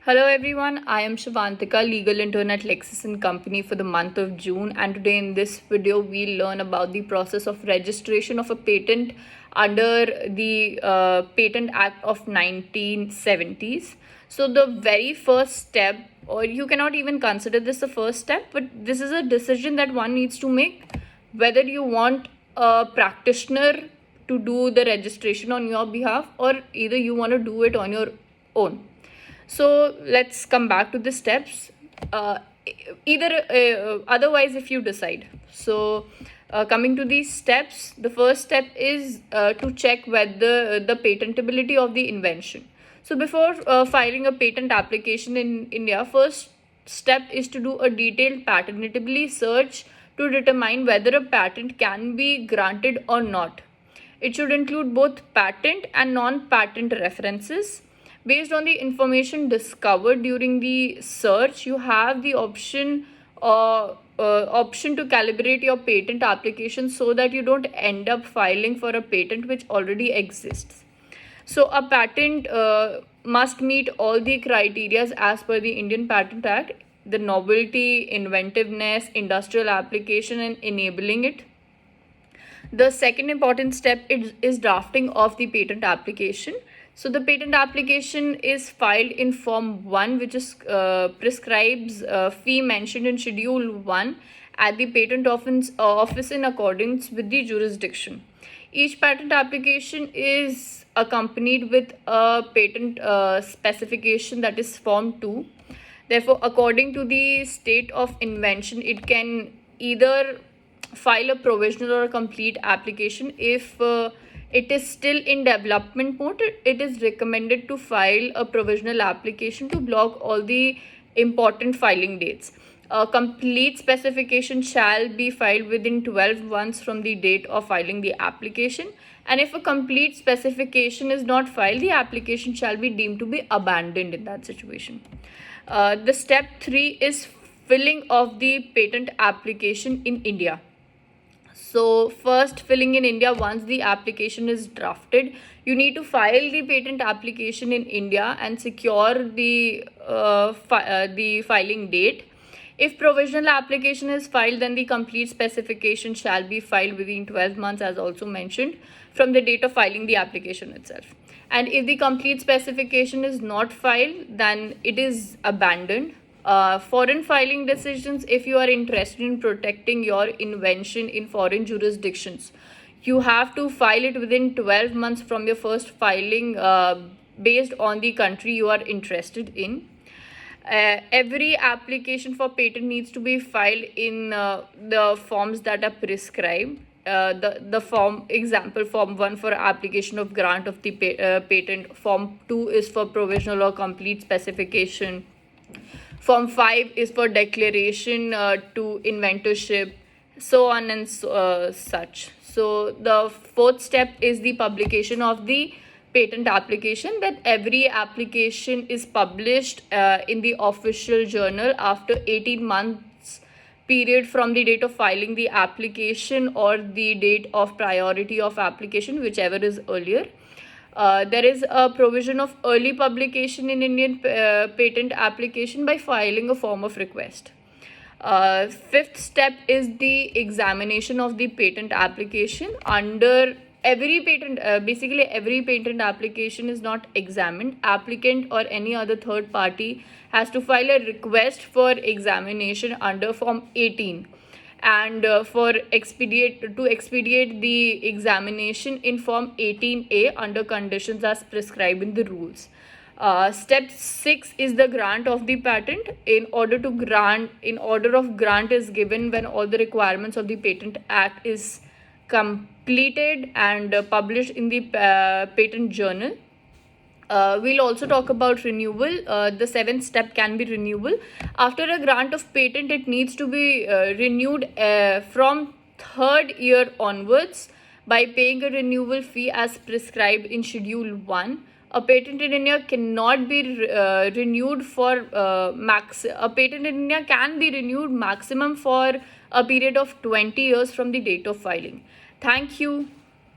Hello everyone, I am Shivantika, legal intern at Lexis & Company for the month of June, and today in this video we'll learn about the process of registration of a patent under the Patent Act of 1970s. So the very first step, or you cannot even consider this the first step, but this is a decision that one needs to make whether you want a practitioner to do the registration on your behalf or either you want to do it on your own. So let's come back to the steps. Otherwise, if you decide. So, coming to these steps, the first step is to check whether the patentability of the invention. So, before filing a patent application in India, first step is to do a detailed patentability search to determine whether a patent can be granted or not. It should include both patent and non-patent references. Based on the information discovered during the search, you have the option to calibrate your patent application so that you don't end up filing for a patent which already exists. So a patent must meet all the criteria as per the Indian Patent Act: the novelty, inventiveness, industrial application, and enabling it. The second important step is drafting of the patent application. So the patent application is filed in Form 1, which is prescribes fee mentioned in Schedule 1 at the Patent Office in accordance with the jurisdiction. Each patent application is accompanied with a patent specification, that is Form 2. Therefore, according to the state of invention, it can either file a provisional or a complete application. If it is still in development mode, it is recommended to file a provisional application to block all the important filing dates. A complete specification shall be filed within 12 months from the date of filing the application, and if a complete specification is not filed, the application shall be deemed to be abandoned in that situation. The step 3 is filling of the patent application in India. So first, filling in India. Once the application is drafted, you need to file the patent application in India and secure the filing date. If provisional application is filed, then the complete specification shall be filed within 12 months, as also mentioned, from the date of filing the application itself. And if the complete specification is not filed, then it is abandoned. Foreign filing decisions: if you are interested in protecting your invention in foreign jurisdictions, you have to file it within 12 months from your first filing, based on the country you are interested in. Every application for patent needs to be filed in the forms that are prescribed. The form example: Form 1 for application of grant of the patent, Form 2 is for provisional or complete specification, Form 5 is for declaration to inventorship, so on and such. So the fourth step is the publication of the patent application, that every application is published in the official journal after 18 months period from the date of filing the application or the date of priority of application, whichever is earlier. There is a provision of early publication in Indian patent application by filing a form of request. Fifth step is the examination of the patent application. Under every patent, basically every patent application is not examined. Applicant or any other third party has to file a request for examination under Form 18, and for expedite the examination in Form 18A under conditions as prescribed in the rules. Step 6 is the grant of the patent. In order of grant is given when all the requirements of the Patent Act is completed and published in the patent journal. We'll also talk about renewal. The seventh step can be renewal. After a grant of patent, it needs to be renewed from third year onwards by paying a renewal fee as prescribed in Schedule 1. A patent in India cannot be renewed for a patent in India can be renewed maximum for a period of 20 years from the date of filing. Thank you.